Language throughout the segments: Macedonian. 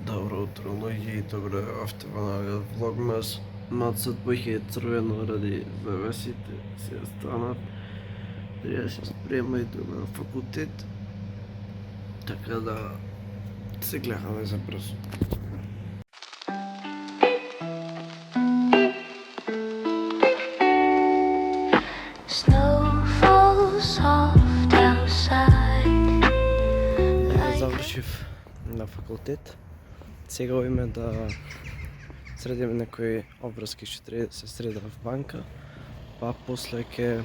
Добро утро, луѓе, и добро дојавте во новиот влогмас. Мацот поќе е црвено ради завесите, се станат. Треба да се спрема и идеме на факултет. Така да се гледаме за брзо. Snow falls soft outside. Завршив на факултет. Сега оиме да средиме некои обврски што треба да се среда в банка, па после ќе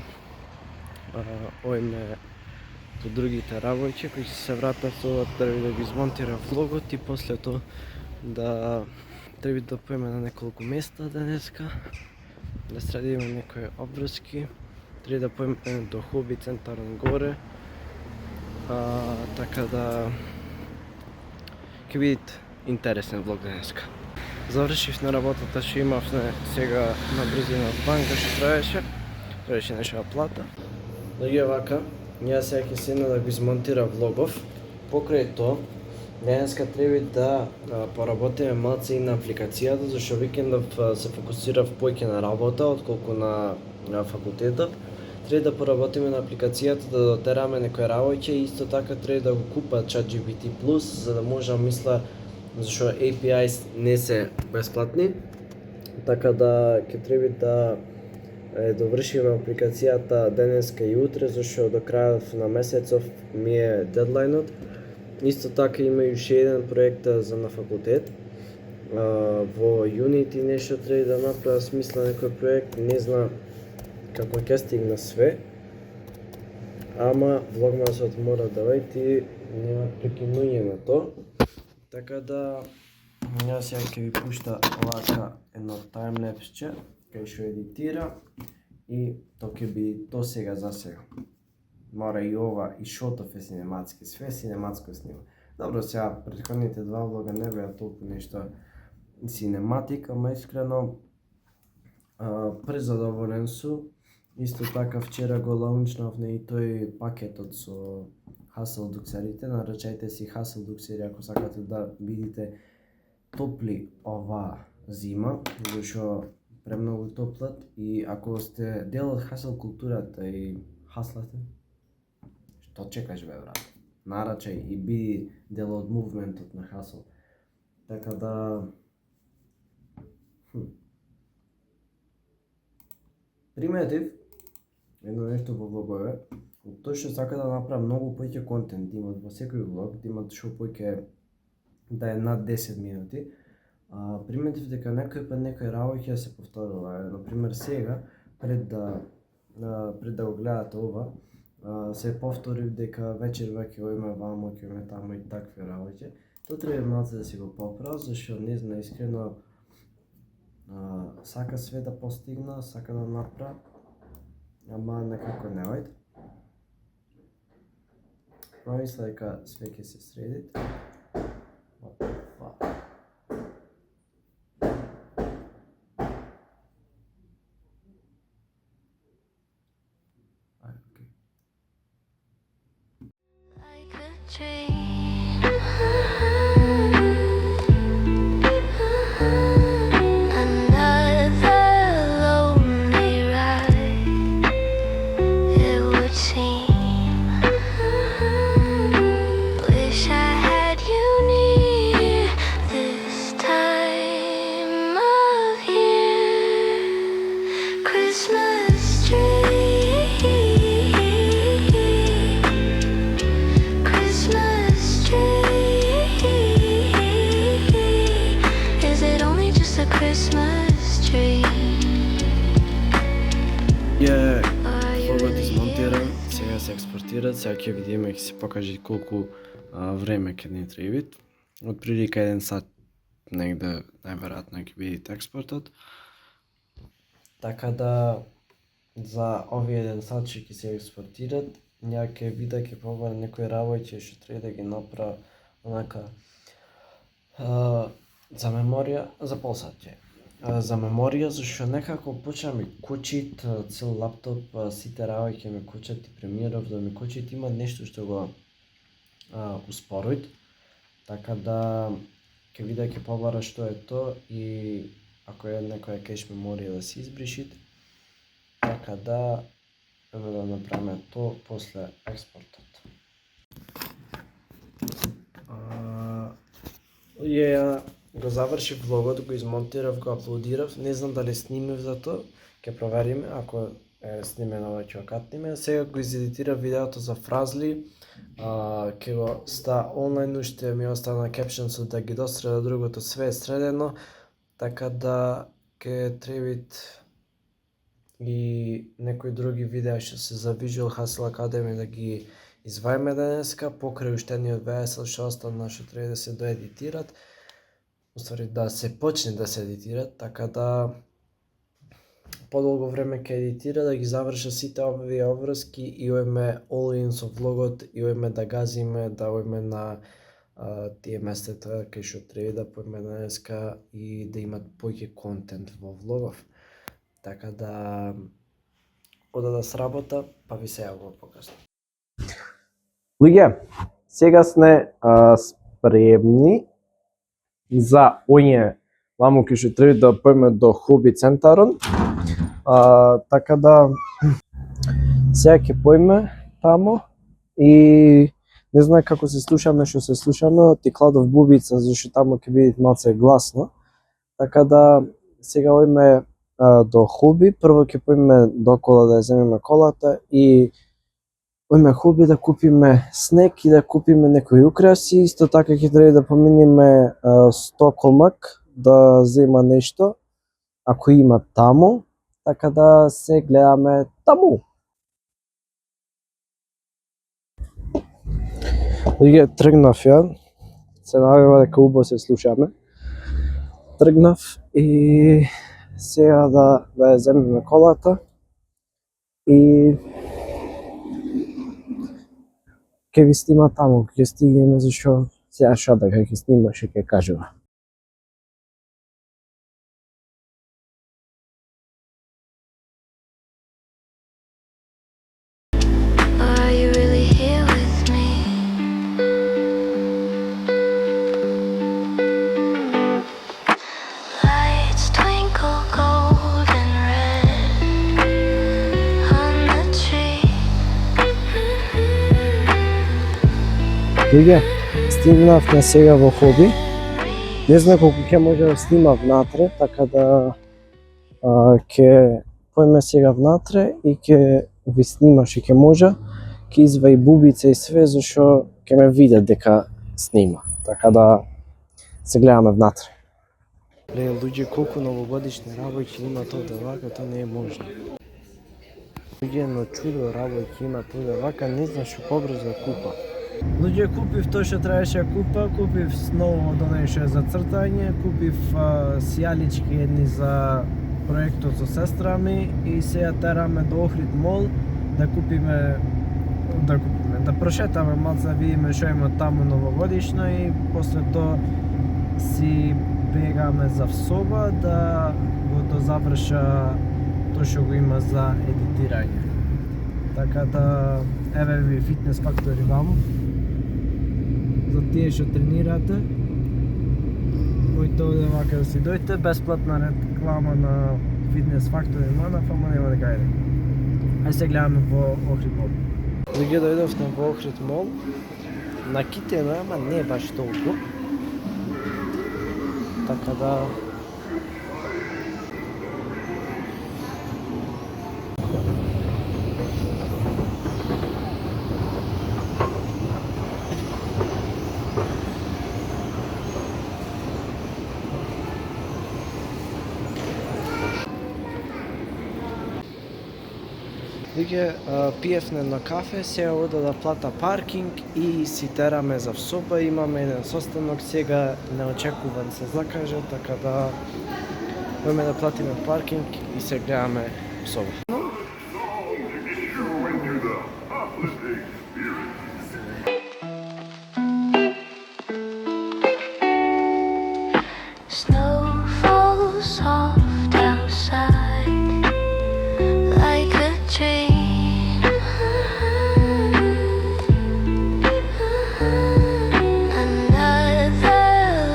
оиме до другите работи кои ќе се вратат тоа треба да ги измонтира влогот и после тоа да треба да поеме на неколку места денеска, да средиме некои обврски, треба да поеме до хоби центарот горе, така да ќе видите интересен влог денеска. Завршив на работата што имав сега на брзина од банка што требаше нешава плата. Но и вака, ја сега ќе седна да го измонтира влогов. Покрај тоа, денеска треба да поработиме малце и на апликацијата, зашто викендов се фокусирав поеќе на работа отколку на факултетот. Треба да поработиме на апликацијата, да дотераме некои работи и исто така треба да го купа ChatGPT+, за да може мисла, зашто APIs не се бесплатни, така да ќе треба да довршиме апликацијата денеска и утре, зашто до крајот на месецов ми е дедлајнот. Исто така има и уште еден проект за на факултет. Во Unity нешто треба да направам, смисла некој проект, не знам како ќе стигна све, ама влогмасот мора да вајти, нема прекинување на тоа. Така да, ја сега ќе ви пушта овака едно таймлепсче, кај што едитира и тоа ќе би тоа сега за сега. Мора и ова, и шотов е синематски, све синематско снима. Добро, сега претходните два влога не беа толку нешто синематик, ама искрено презадоволен су. Исто така вчера го лаунчнав и тој пакетот со хаселдуксерите. Нарачајте си хаселдуксери ако сакате да видите топли ова зима, зашто премногу топлат, и ако сте дел од хасел културата и хаслате, што чекаш бе брат? Нарачај и биди дел од мувментот на хасел. Така да приметив едно нешто во влогове, тоа што сака да направи многу поеќе контент, имат во секој влог, да имат што поеќе да е над 10 минути. Приметив дека некој пат некој работи се повторува. Например сега, пред да го гледате ова, се повторив дека вечерва ќе оиме вамо, ќе оиме тамо и такви работи. Тоа треба малце да си го поправам, зашто не знам, искрено сака све да постигна, сака да направи, ама некако не ојде. Мисля дека све ќе се среди. Like a dream. Another lonely ride, it would seem. Wish I had you near this time of year. Christmas tree, Christmas tree. Is it only just a Christmas tree? Влогот измонтиран, сега се експортира, сега ќе видиме, ќе се покаже колку време ќе ни треба. Од прилика 1 сат негде најверојатно ќе видите експортот. Така да за овие 1 сат што ќе се експортират, ја ќе видам, ќе пробам некои работи што треба да ги направам онака за меморија, за пол сат ќе. За меморија, зашто некако почна ми кочит цел лаптоп, сите работи ќе ми кочат и премиеров да ми кочит, има нешто што го успорит, така да Ќе виде ќе побара што е то и ако е некоја кеш меморија да се избришит, така да да направиме то после експортот. Ја го завршив влогот, го измонтирав, го аплодирав, не знам дали снимив за то, ќе провериме, ако е снимено ќе го катниме. Сега го изедитирав видеото за Фразли, ќе го онлайн уште ми остана кепшенсот да ги досреда, другото све е средено, така да ќе требит и некои други видеа што се за Visual Hustle Academy да ги извајме денеска, покрај уштениот VSL што остана што треба да се доедитират, уствари да се почне да се едитират, така да подолго време ќе едитира, да ги заврша сите овие обврски и ојме all in со влогот и ојме да газиме, да ојме на тие местата кај што треба да појме денеска и да имат поќе контент во влогов. Така да ода да сработа, па ви се јавувам покасно. Луѓе, сега сме спремни за оние мамуки што треба да појме до хоби центарон. Така да сега ќе појме тамо и не знам како се слушаме, што се слушаме, ти кладов бубица, зашто тамо ќе биде малце гласно. Така да сега ојме до хоби, прво ќе појме до кола да ја земеме колата и ојме хоби да купиме снек и да купиме некои украси, исто така ќе треба да поминеме Стоколмак да зема нешто, ако има таму, така да се гледаме таму. Луѓе, тргнав ја, се надевам дека убаво се слушаме. Тргнав и сега да ја земеме колата и ќе ви снима таму, ќе стигнеме зашто сега што да ќе снимаш и ќе кажува. Are you really here with me? Lights twinkle golden red on the tree. Луѓе, стигнавме сега во хоби. Не знам колку ќе може да снимам внатре, така да ќе појме сега внатре и ќе ви снимаш и ќе може, ќе изваи бубица и све, зашто ќе ме видат дека снима. Така да се гледаме внатре. Луѓе, колку новогодишни работи имат овде вака, тоа не е можно. Луѓе, но чудо работи имат овде вака, не знам што побрзо да купа. Луѓе, купив тоа што требаше да купа, купив ново донешо за цртање, купив сијалички едни за проектот со сестра ми и сега тераме до Охрид мол да прошетаме малце да видиме што има таму новогодишно и после тоа си бегаме за соба да го заврша тоа што го има за едитирање. Така да еве ви Fitness Factory ваму. За тие што тренирате, моите овде вака да си дојдете, бесплатна реклама на Fitness Factory манав, ама нема дека ајде. Ај се гледаме во Охрид мол. Луѓе, дојдовме во Охрид мол, накитено, ама не баш толку. Така да Луѓе, пиевме на кафе, сега ода да плата паркинг и си тераме за соба, имаме еден состанок, сега неочекуван се закаже, така да можеме да платиме паркинг и се гледаме соба. Snow falls soft outside like a dream. Another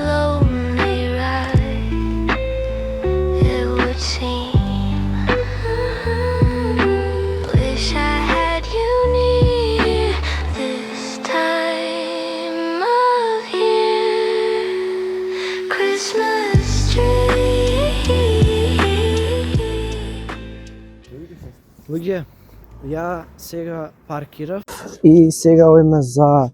lone Луѓе, ја сега паркирав и сега ојме за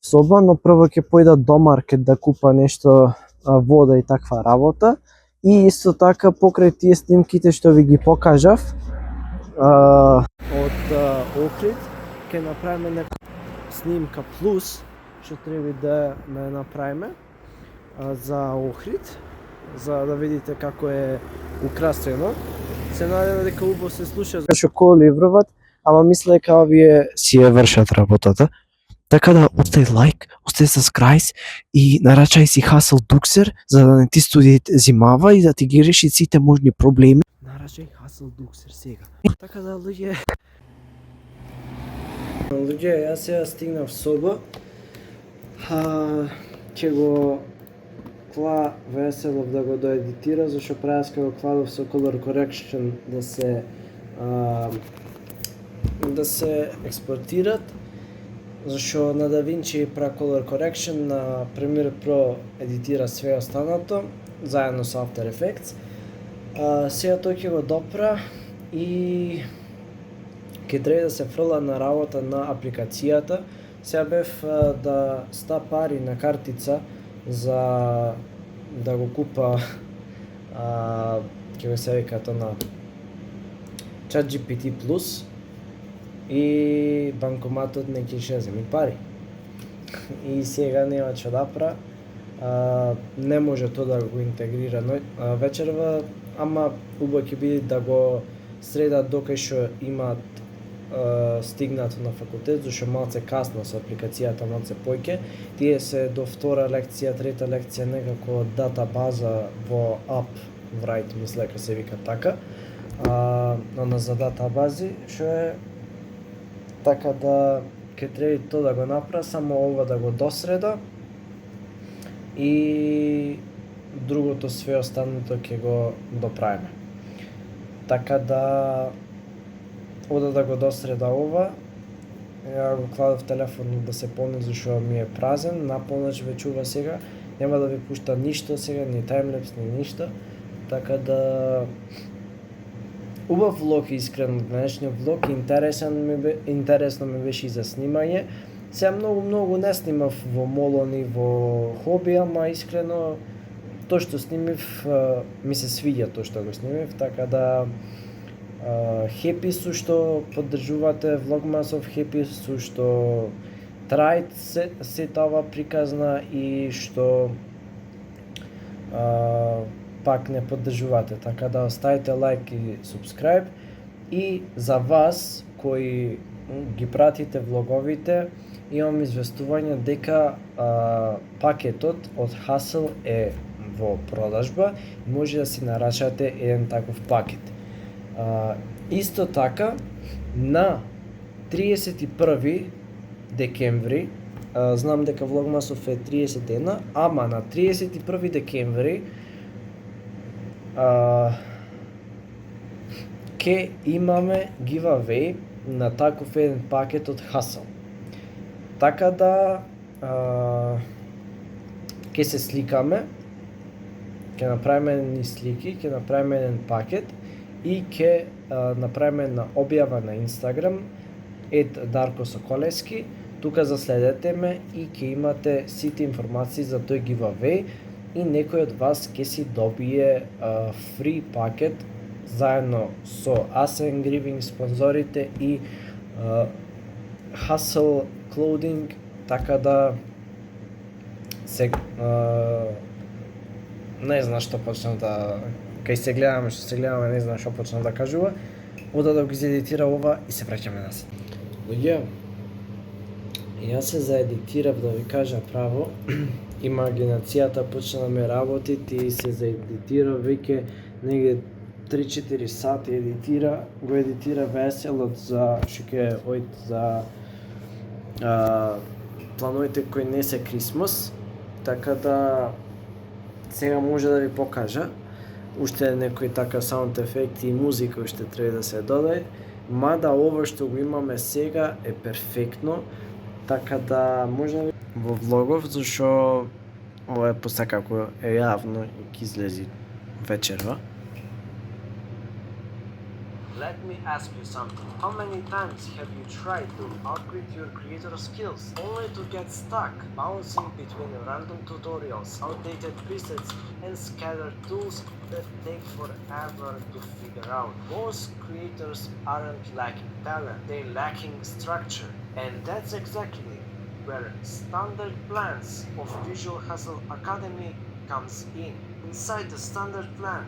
соба, но прво ќе појда до маркет да купа нешто, вода и таква работа. И исто така покрај тие снимките што ви ги покажав од Охрид, ќе направиме нека снимка плюс што треба да ме направиме за Охрид, за да видите како е украсено. Се надевам дека убаво се слуша што коли врват, ама мислам дека овие си ја вршат работата. Така да остави лайк, остави subscribe и нарачај си Hustle Duxer за да не ти студиите зимава и да ти ги реши сите можни проблеми. Нарачај Hustle Duxer сега. Така да луѓе, јас сега стигнав соба. Ќе го Кла Веселов да го доедитира, зашто преска го кладов со Color Correction да се експортират, зашто на DaVinci пра Color Correction, на Premiere Pro едитира све останато, заедно со After Effects. Сега тој ќе го допра и ќе треба да се фрла на работа на апликацијата. Сега бев да ста пари на картица за да го купа ќе го се вика тоа на ChatGPT Plus и банкоматот не ќе земи пари. И сега нема што да пра. Не може тоа да го интегрира вечерва, ама убаво ќе биде да го средат докај што имаат стигнато на факултет, зашто малце касно со апликацијата, малце појќе. Тие се до втора лекција, трета лекција некако датабаза во UpWrite, мисля дека се вика така. Но за датабази, што е така да ќе треба тоа да го направа, само ова да го досреда и другото све останато ќе го доправиме. Така да ода да го досреда ова. Ја го кладов телефонот да се полни зашто ми е празен, на полноќ вечува сега. Нема да ви пушта ништо сега, ни таймлепс, ни ништо. Така да убав влог, искрено денешниот влог, интересно ми беше и за снимање. Сега многу не снимав во молони, во хоби, ама искрено тоа што снимив ми се свиѓа тоа што го снимив, така да хепи су што поддржувате Vlogmasov, хепи су што трајте се ова приказна и што пак не поддржувате, така да оставите лайк и subscribe. И за вас кои ги пратите влоговите, имам известување дека пакетот од Hustle е во продажба и може да си нарачате еден таков пакет. Исто така, на 31 декември, знам дека Vlogmasov е 30 дена, ама на 31 декември ќе имаме giveaway на таков еден пакет од Hustle. Така да ќе се сликаме, ќе направиме едни слики, ќе направиме еден пакет и ќе направиме една објава на Instagram @Darko Sokolevski. Тука заследете ме и ќе имате сите информации за тој giveaway и некој од вас ќе си добие фри пакет заедно со Asen Grieving спонзорите и Hustle Clothing, така да сега не знам што почнам да кај се гледаме, што се гледаме, не знам што почнам да кажува. Ода да го изедитира ова и се враќаме назад. Луѓе, јас се заедитирав, да ви кажа право. Имагинацијата почна да ме работи и се заедитира веќе негде 3-4 сати едитира, го едитира Веселот за што ќе ојд за плановите кои не се Крисмас, така да сега може да ви покажа уште некои така саунд ефекти и музика уште треба да се додаде, мада ова што го имаме сега е перфектно, така да може да ви во влогов, зашо ова е после како е јавно и ќе излези вечерва. Let me ask you something. How many times have you tried to upgrade your creator skills only to get stuck, bouncing between random tutorials, outdated presets, and scattered tools that take forever to figure out? Most creators aren't lacking talent, they're lacking structure. And that's exactly where Standard Plans of Visual Hustle Academy comes in. Inside the Standard Plan,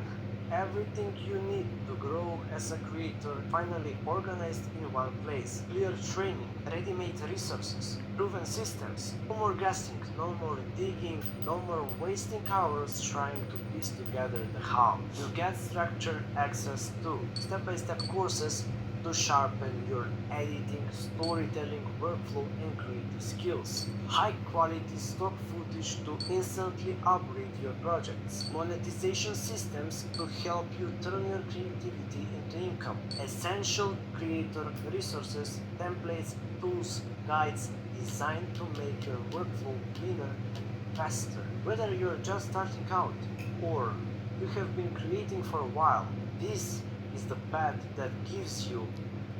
everything you need to grow as a creator finally organized in one place. Clear training, ready-made resources, proven systems. No more guessing, no more digging, no more wasting hours trying to piece together the how. You get structured access to step-by-step courses to sharpen your editing, storytelling, workflow, and creative skills. High quality stock footage to instantly upgrade your projects. Monetization systems to help you turn your creativity into income. Essential creator resources, templates, tools, guides designed to make your workflow cleaner and faster. Whether you're just starting out or you have been creating for a while, this is the path that gives you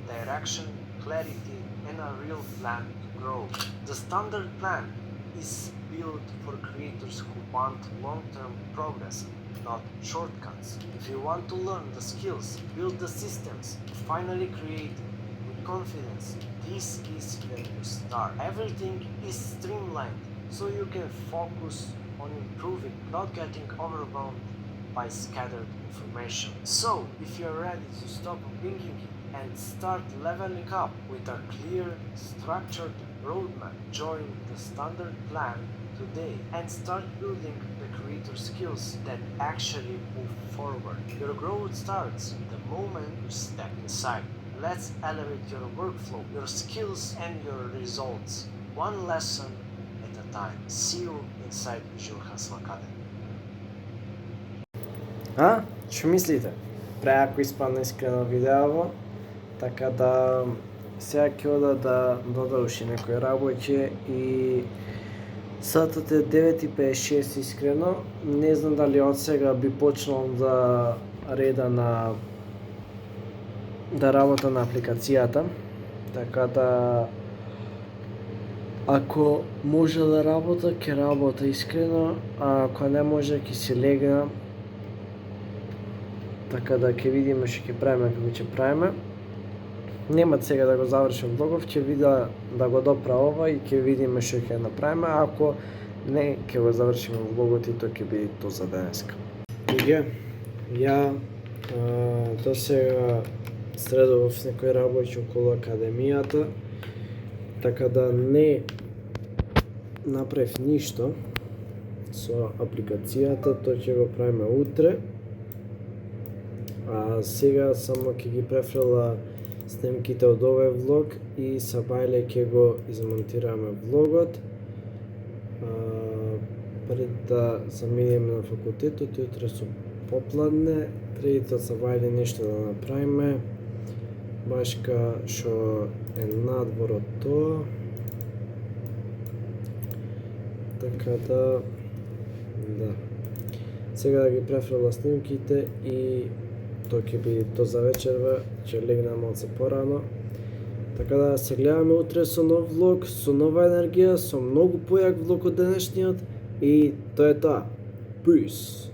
direction, clarity, and a real plan to grow. The Standard Plan is built for creators who want long-term progress, not shortcuts. If you want to learn the skills, build the systems, finally create with confidence, this is where you start. Everything is streamlined so you can focus on improving, not getting overwhelmed by scattered information. So, if you're ready to stop winging it and start leveling up with a clear, structured roadmap, join the Standard Plan today and start building the creator skills that actually move forward. Your growth starts the moment you step inside. Let's elevate your workflow, your skills, and your results, one lesson at a time. See you inside Visual Hustle Academy. А? Што мислите? Преако испадна искрено видео, така да сега ќе ода да додавши некој работи и сатот е 9:56 искрено. Не знам дали од сега би почнал да реда да работа на апликацијата, така да ако може да работа, ќе работа искрено, а ако не може, ќе си легна. Така да ќе видиме што ќе правиме, како ќе правиме. Нема сега да го завршам влогов, ќе видя да го допра ова и ќе видиме што ќе направиме, ако не ќе го завршиме влогот и тоа ќе биде тоа за денеска. Иге, ја до сега средував некои работи околу академијата, така да не направив ништо со апликацијата, тоа ќе го правиме утре. А сега само ќе ги префрла снимките од овој влог и са бајле ќе го измонтираме влогот. Пред да заминеме на факултетот, утре со попладне, пред да са бајле нешто да направиме, башка што е надвор од тоа. Така да, сега да ги префрла снимките и тоа ќе биде тоа за вечерва, ќе легнам малце порано. Така да се гледаме утре со нов влог, со нова енергија, со многу појак влог од денешниот и тоа е тоа. Peace!